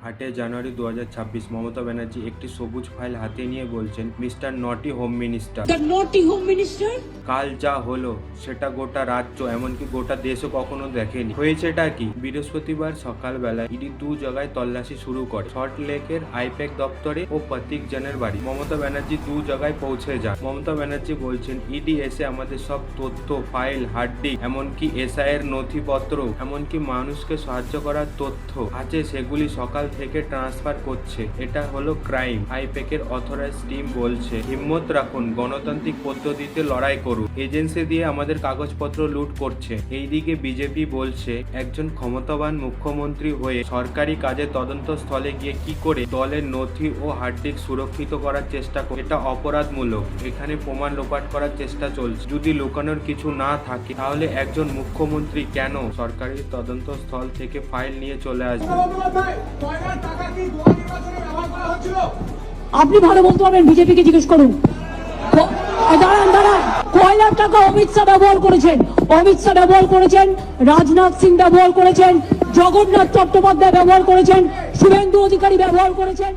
8 জানুয়ারি 2026 মমতা ব্যানার্জি একটি সবুজ ফাইল হাতে নিয়ে বলছেন, মিস্টার নটি হোম মিনিস্টার, কাল যা হলো সেটা গোটা রাজ্য এমনকি গোটা দেশও কখনো দেখেনি। হয়েছেটা কি? বৃহস্পতিবার সকালবেলায় ইডি দু জায়গায় তল্লাশি শুরু করে, সল্ট লেকের আইপ্যাক দপ্তরে ও প্রতীক জেনের বাড়ি। মমতা ব্যানার্জি দু জায়গায় পৌঁছে যান। মমতা ব্যানার্জি বলছেন, ইডি এসে আমাদের সব তথ্য, ফাইল, হার্ড ডিস্ক, এমনকি এসআই এর নথিপত্র, এমনকি মানুষকে সাহায্য করার তথ্য আছে সেগুলি সকাল থেকে ট্রান্সফার করছে। এটা হলো ক্রাইম। আইপ্যাকের অথরাইজ টিম বলছে, হিম্মত রাখুন, গণতান্ত্রিক পদ্ধতিতে লড়াই করুন। এজেন্সি দিয়ে আমাদের কাগজপত্র লুট করছে। এইদিকে বিজেপি বলছে, একজন ক্ষমতাবান মুখ্যমন্ত্রী হয়ে সরকারি কাজে তদন্ত স্থলে গিয়ে কি করে দলের নথি ও হার্ড ডিস্ক সুরক্ষিত করার চেষ্টা করে, এটা অপরাধমূলক। এখানে প্রমাণ লোপাট করার চেষ্টা চলছে। যদি লুকানোর কিছু না থাকে তাহলে একজন মুখ্যমন্ত্রী কেন সরকারি তদন্ত স্থল থেকে ফাইল নিয়ে চলে আসবে? আপনি ভালো বলতে পারবেন, বিজেপিকে জিজ্ঞেস করুন। দাঁড়ান, কয় লাখ টাকা অমিত শাহ ব্যবহার করেছেন, রাজনাথ সিং ব্যবহার করেছেন, জগন্নাথ চট্টোপাধ্যায় ব্যবহার করেছেন, শুভেন্দু অধিকারী ব্যবহার করেছেন।